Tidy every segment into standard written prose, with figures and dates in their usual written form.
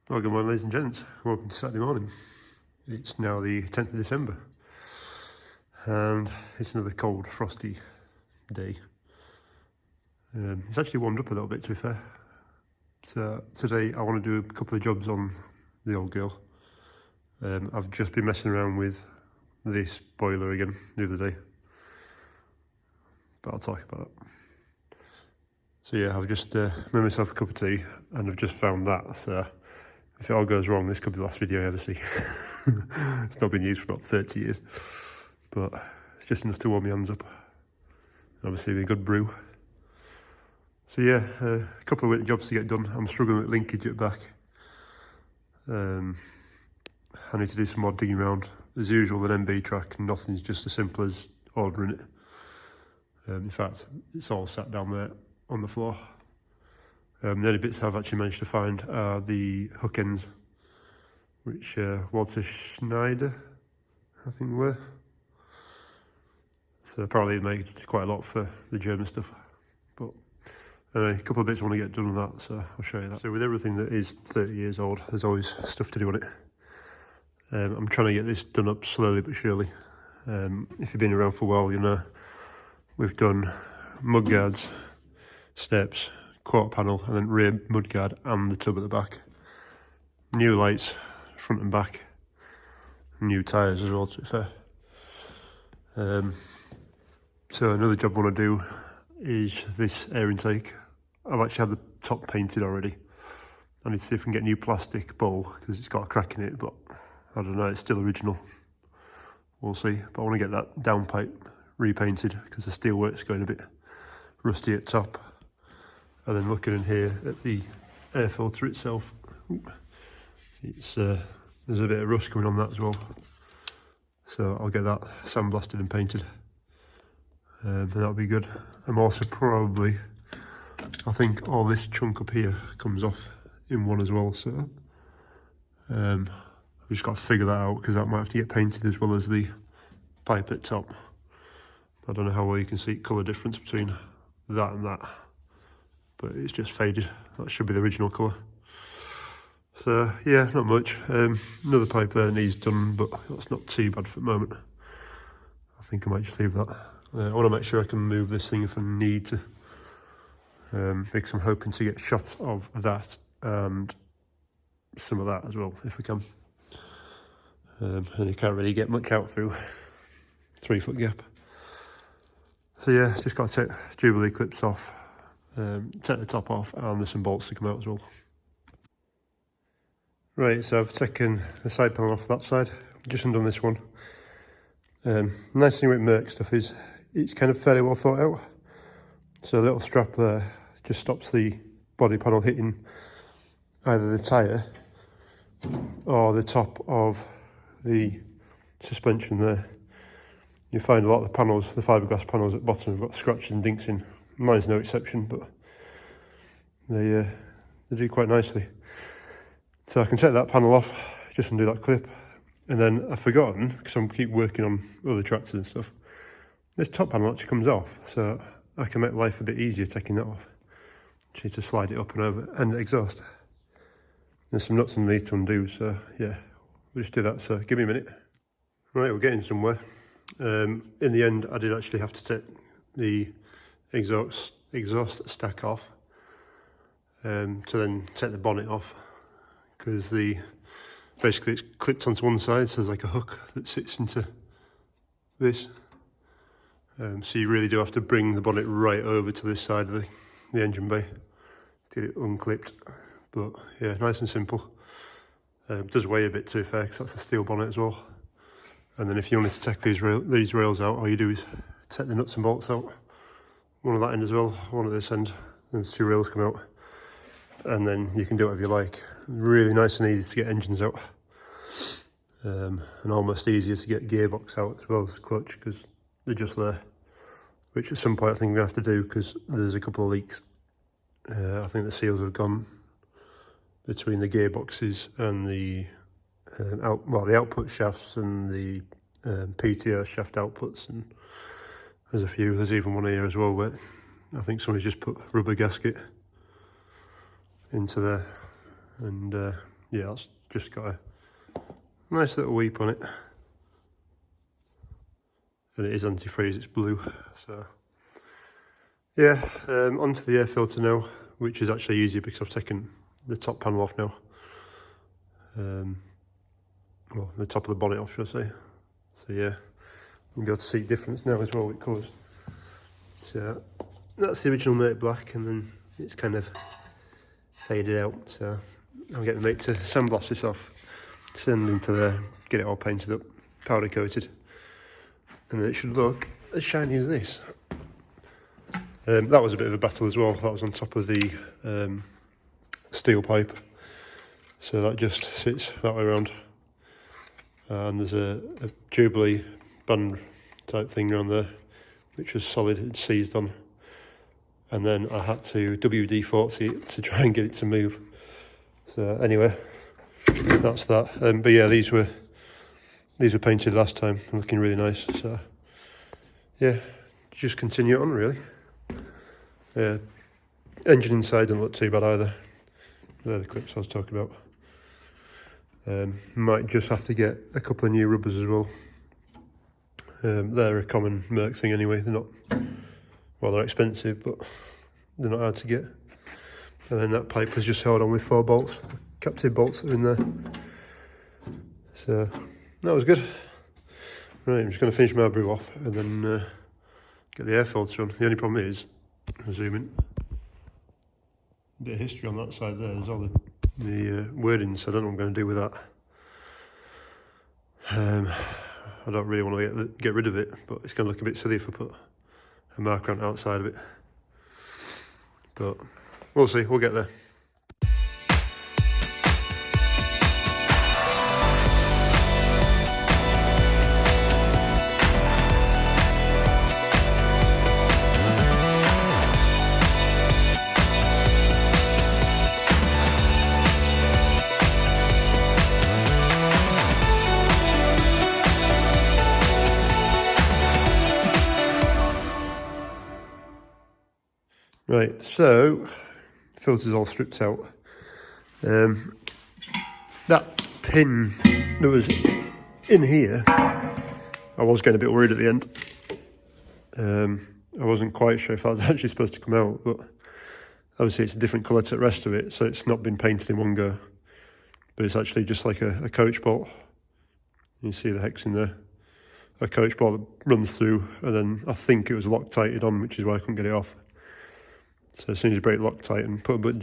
Well, good morning, ladies and gents. Welcome to Saturday morning. It's now the 10th of December, and it's another cold, frosty day. It's actually warmed up a little bit, to be fair. So today I want to do a couple of jobs on the old girl. I've just been messing around with this boiler again the other day, but I'll talk about that. So yeah, I've just made myself a cup of tea, and I've just found that. So if it all goes wrong, this could be the last video I ever see. It's not been used for about 30 years, but it's just enough to warm my hands up. Obviously, a good brew. So yeah, a couple of winter jobs to get done. I'm struggling with linkage at the back. I need to do some more digging around. As usual, an MB track, nothing's just as simple as ordering it. In fact, it's all sat down there on the floor. The only bits I've actually managed to find are the hook ends, which Walter Schneider, I think they were. So apparently they made quite a lot for the German stuff. But a couple of bits I want to get done on that, so I'll show you that. So with everything that is 30 years old, there's always stuff to do on it. I'm trying to get this done up slowly but surely. If you've been around for a while, you know we've done mudguards, steps, quarter panel, and then rear mudguard and the tub at the back. New lights, front and back. New tyres as well, to be fair. So another job I want to do is this air intake. I've actually had the top painted already. I need to see if I can get new plastic bowl because it's got a crack in it, but I don't know, it's still original. We'll see. But I want to get that downpipe repainted because the steelwork's going a bit rusty at top. And then looking in here at the air filter itself, it's there's a bit of rust coming on that as well. So I'll get that sandblasted and painted. And that'll be good. I'm also probably, I think all this chunk up here comes off in one as well, so I've just got to figure that out because that might have to get painted as well as the pipe at top. I don't know how well you can see colour difference between that and that, but it's just faded. That should be the original colour. So yeah, not much. Another pipe there needs done, but that's not too bad for the moment. I think I might just leave that. I want to make sure I can move this thing if I need to, because I'm hoping to get shots of that and some of that as well, if I can. And you can't really get much out through 3 foot gap. So yeah, just got to take Jubilee clips off, take the top off, and there's some bolts to come out as well. Right, so I've taken the side panel off that side, just undone this one. Nice thing with Merc stuff is it's kind of fairly well thought out. So a little strap there just stops the body panel hitting either the tyre or the top of the suspension there. You find a lot of the panels, the fiberglass panels at the bottom have got scratches and dinks in. Mine's no exception, but they do quite nicely. So I can take that panel off, just undo that clip. And then I've forgotten, because I keep working on other tractors and stuff, this top panel actually comes off, so I can make life a bit easier taking that off. Just need to slide it up and over, and exhaust. There's some nuts underneath to undo, so yeah, we'll just do that, so give me a minute. Right, we're getting somewhere. In the end, I did actually have to take the exhaust stack off, to then take the bonnet off, because basically it's clipped onto one side, so there's like a hook that sits into this. So you really do have to bring the bonnet right over to this side of the engine bay to get it unclipped. But yeah, nice and simple. It does weigh a bit, to be fair, because that's a steel bonnet as well. And then if you wanted to take these rails out, all you do is take the nuts and bolts out. One at that end as well, one at this end. Then 2 rails come out. And then you can do whatever you like. Really nice and easy to get engines out. And almost easier to get gearbox out as well as clutch, because they're just there. Which at some point I think I'm going to have to do, because there's a couple of leaks. I think the seals have gone between the gearboxes and the the output shafts and the PTO shaft outputs, and there's a few. There's even one here as well where I think somebody's just put rubber gasket into there, and yeah, that's just got a nice little weep on it. And it is antifreeze, it's blue. So yeah, onto the air filter now, which is actually easier because I've taken the top panel off now. Well, the top of the bonnet off, should I say. So yeah, you can be able to see difference now as well with colours. So that's the original matte black, and then it's kind of faded out. So I'm getting the mate to sandblast this off, send into there, get it all painted up, powder coated, and then it should look as shiny as this. That was a bit of a battle as well. That was on top of the steel pipe, so that just sits that way around. And there's a Jubilee band type thing around there, which was solid, it's seized on. And then I had to WD-40 it to try and get it to move. So anyway, that's that. But yeah, these were painted last time, looking really nice. So yeah, just continue on really. Engine inside didn't look too bad either. They're the clips I was talking about. Might just have to get a couple of new rubbers as well. They're a common Merc thing anyway. They're not, well, they're expensive, but they're not hard to get. And then that pipe was just held on with 4 bolts, captive bolts that are in there. So that was good. Right, I'm just going to finish my brew off and then get the air filter on. The only problem is, I'll zoom in, a bit of history on that side there. There's all the wording, so I don't know what I'm going to do with that. I don't really want to get rid of it, but it's going to look a bit silly if I put a marker on the outside of it. But we'll see, we'll get there. Right, so filter's all stripped out. That pin that was in here, I was getting a bit worried at the end. I wasn't quite sure if that was actually supposed to come out, but obviously it's a different colour to the rest of it, so it's not been painted in one go. But it's actually just like a coach bolt. You see the hex in there. A coach bolt that runs through, and then I think it was Loctited on, which is why I couldn't get it off. So as soon as you break Loctite and put a bit of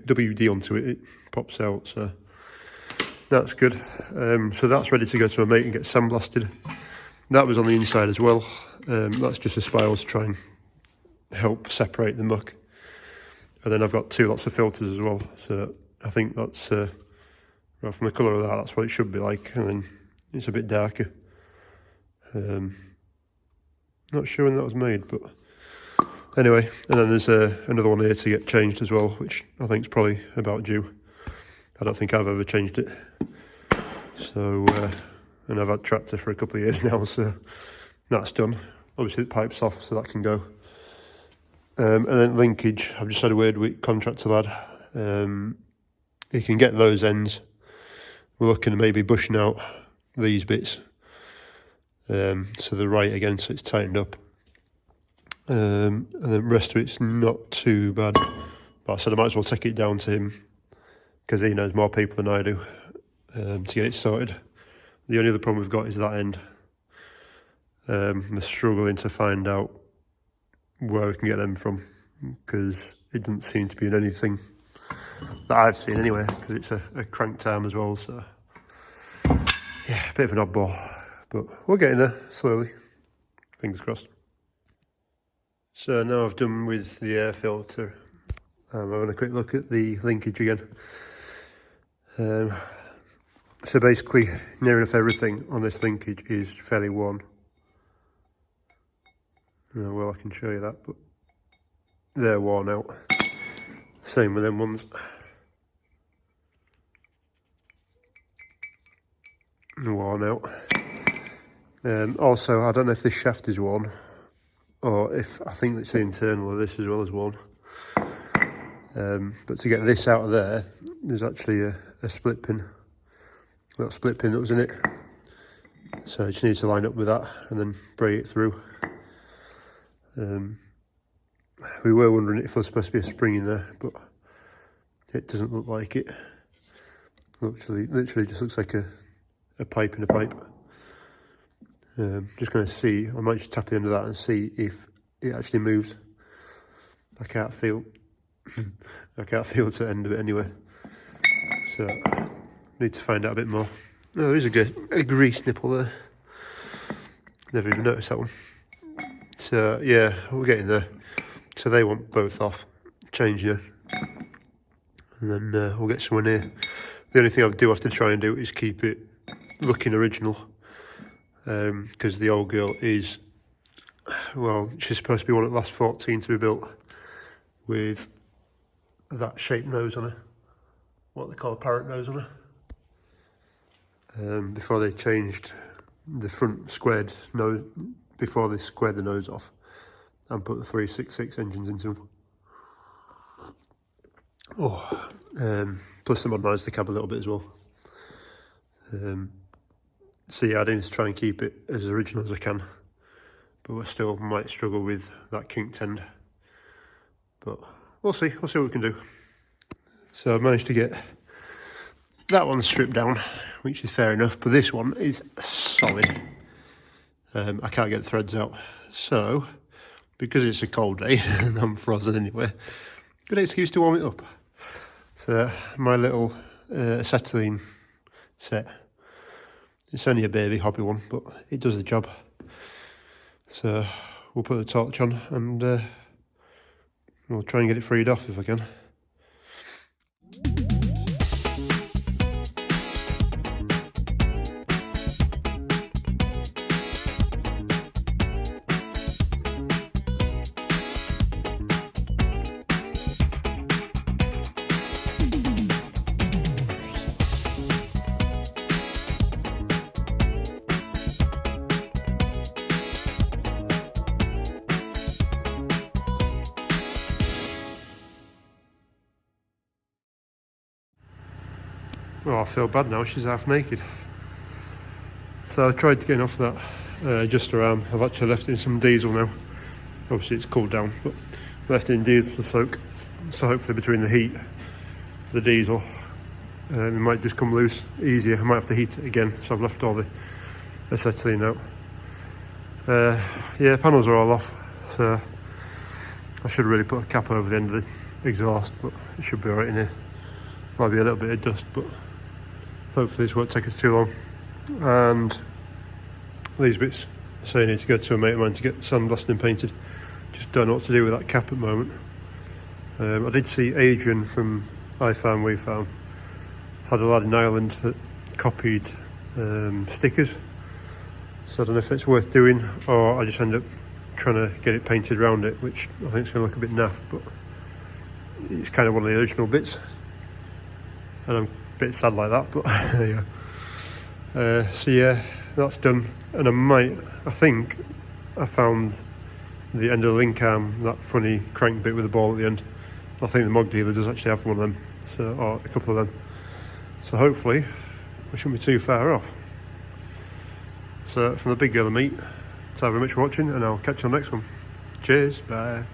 WD onto it, it pops out. So that's good. So that's ready to go to my mate and get sandblasted. That was on the inside as well. That's just a spiral to try and help separate the muck. And then I've got 2 lots of filters as well. So I think that's, well, from the colour of that, that's what it should be like. And then it's a bit darker. Not sure when that was made, but anyway. And then there's another one here to get changed as well, which I think is probably about due. I don't think I've ever changed it. So, and I've had tractor for a couple of years now, so that's done. Obviously the pipe's off, so that can go. And then linkage, I've just had a word with contractor lad. He can get those ends. We're looking at maybe bushing out these bits. So they're right again, so it's tightened up. And the rest of it's not too bad. But I said I might as well take it down to him, because he knows more people than I do, to get it sorted. The only other problem we've got is that end. We're struggling to find out where we can get them from, because it doesn't seem to be in anything that I've seen anyway, because it's a cranked arm as well. So yeah, a bit of an oddball, but we're getting there slowly, fingers crossed. So now I've done with the air filter, I'm having a quick look at the linkage again. So basically, near enough everything on this linkage is fairly worn. Well, I can show you that, but they're worn out. Same with them ones. Worn out. Also, I don't know if this shaft is worn, or if, I think it's the internal of this as well as worn. But to get this out of there, there's actually a split pin, little split pin that was in it. So I just need to line up with that and then braid it through. We were wondering if there's supposed to be a spring in there, but it doesn't look like it. Literally just looks like a pipe in a pipe. Just going to see, I might just tap the end of that and see if it actually moves. I can't feel the end of it anyway. So, need to find out a bit more. Oh, there is a grease nipple there. Never even noticed that one. So, yeah, we're getting there. So they want both off, change here. And then we'll get somewhere near. The only thing I do have to try and do is keep it looking original. Because the old girl is, well, she's supposed to be one of the last 14 to be built with that shaped nose on her, what they call a parrot nose on her. Before they changed the front squared nose, before they squared the nose off and put the 366 engines into them. Plus they modernised the cab a little bit as well. So yeah, I need to try and keep it as original as I can, but we still might struggle with that kinked end. But we'll see what we can do. So I've managed to get that one stripped down, which is fair enough, but this one is solid. I can't get the threads out. So, because it's a cold day and I'm frozen anyway, good excuse to warm it up. So my little acetylene set, it's only a baby hobby one, but it does the job. So we'll put the torch on and we'll try and get it freed off if I can. Oh, I feel bad now, she's half naked. So I tried to get off that adjuster arm. I've actually left it in some diesel now. Obviously it's cooled down, but left it in diesel to soak. So hopefully between the heat, the diesel, it might just come loose easier. I might have to heat it again, so I've left all the acetylene out. Yeah, panels are all off, so I should really put a cap over the end of the exhaust, but it should be alright in here. Might be a little bit of dust, but hopefully this won't take us too long. And these bits, so I need to go to a mate of mine to get sandblasted and painted. Just don't know what to do with that cap at the moment. I did see Adrian from I Farm We Farm had a lad in Ireland that copied stickers, so I don't know if it's worth doing or I just end up trying to get it painted around it, which I think is going to look a bit naff, but it's kind of one of the original bits and I'm a bit sad like that, but there you go. So yeah, that's done, and I think I found the end of the link arm, that funny crank bit with the ball at the end. I think the mod dealer does actually have one of them, so, or a couple of them. So hopefully we shouldn't be too far off. So from the big girl and me, thank you very much for watching, and I'll catch you on the next one. Cheers, bye.